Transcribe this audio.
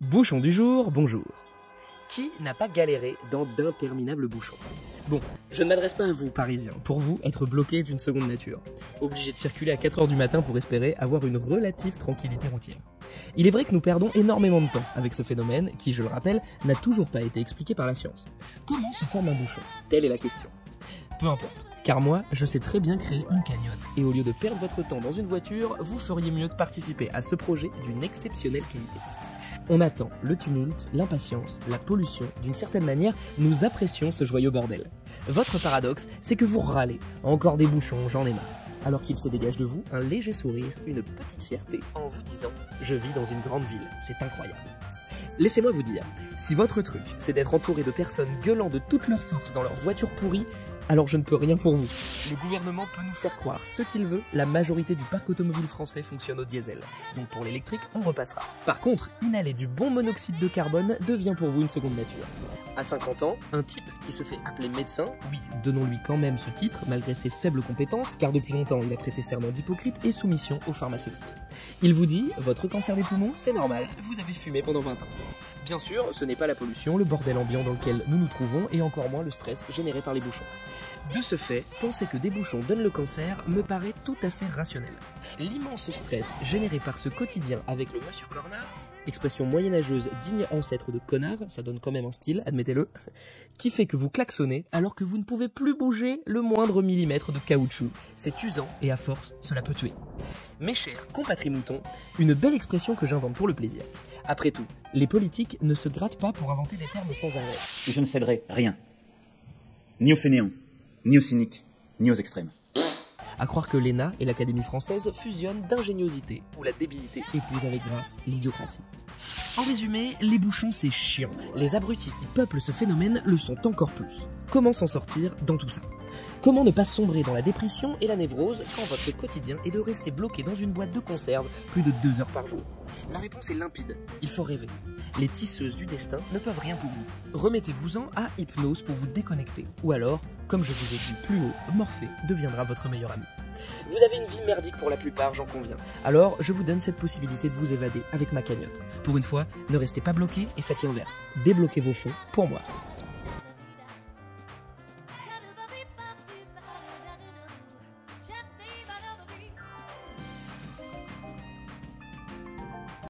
Bouchon du jour, bonjour. Qui n'a pas galéré dans d'interminables bouchons? Bon, je ne m'adresse pas à vous, Parisiens. Pour vous, être bloqué est une seconde nature. Obligé de circuler à 4 h du matin pour espérer avoir une relative tranquillité routière. Il est vrai que nous perdons énormément de temps avec ce phénomène qui, je le rappelle, n'a toujours pas été expliqué par la science. Comment se forme un bouchon? Telle est la question. Peu importe. Car moi, je sais très bien créer une cagnotte. Et au lieu de perdre votre temps dans une voiture, vous feriez mieux de participer à ce projet d'une exceptionnelle qualité. On attend le tumulte, l'impatience, la pollution. D'une certaine manière, nous apprécions ce joyeux bordel. Votre paradoxe, c'est que vous râlez. Encore des bouchons, j'en ai marre. Alors qu'il se dégage de vous un léger sourire, une petite fierté en vous disant « Je vis dans une grande ville, c'est incroyable ». Laissez-moi vous dire, si votre truc, c'est d'être entouré de personnes gueulant de toute leur force dans leur voiture pourrie, alors je ne peux rien pour vous. Le gouvernement peut nous faire croire ce qu'il veut, la majorité du parc automobile français fonctionne au diesel. Donc pour l'électrique, on repassera. Par contre, inhaler du bon monoxyde de carbone devient pour vous une seconde nature. À 50 ans, un type qui se fait appeler médecin, oui, donnons-lui quand même ce titre, malgré ses faibles compétences, car depuis longtemps il a prêté serment d'hypocrite et soumission aux pharmaceutiques. Il vous dit, votre cancer des poumons, c'est normal, vous avez fumé pendant 20 ans. Bien sûr, ce n'est pas la pollution, le bordel ambiant dans lequel nous nous trouvons, et encore moins le stress généré par les bouchons. De ce fait, penser que des bouchons donnent le cancer me paraît tout à fait rationnel. L'immense stress généré par ce quotidien avec le monsieur Cornard, expression moyenâgeuse digne ancêtre de connard, ça donne quand même un style, admettez-le, qui fait que vous klaxonnez alors que vous ne pouvez plus bouger le moindre millimètre de caoutchouc. C'est usant et à force, cela peut tuer. Mes chers compatrimoutons, une belle expression que j'invente pour le plaisir. Après tout, les politiques ne se grattent pas pour inventer des termes sans arrêt. Je ne céderai rien, ni aux fainéants, ni aux cyniques, ni aux extrêmes. À croire que l'ENA et l'Académie française fusionnent d'ingéniosité, où la débilité épouse avec grâce l'idiocratie. En résumé, les bouchons c'est chiant. Les abrutis qui peuplent ce phénomène le sont encore plus. Comment s'en sortir dans tout ça? Comment ne pas sombrer dans la dépression et la névrose quand votre quotidien est de rester bloqué dans une boîte de conserve plus de 2 heures par jour? La réponse est limpide, il faut rêver. Les tisseuses du destin ne peuvent rien pour vous. Remettez-vous-en à hypnose pour vous déconnecter. Ou alors, comme je vous ai dit plus haut, Morphée deviendra votre meilleur ami. Vous avez une vie merdique pour la plupart, j'en conviens. Alors, je vous donne cette possibilité de vous évader avec ma cagnotte. Pour une fois, ne restez pas bloqué et faites l'inverse. Débloquez vos fonds pour moi.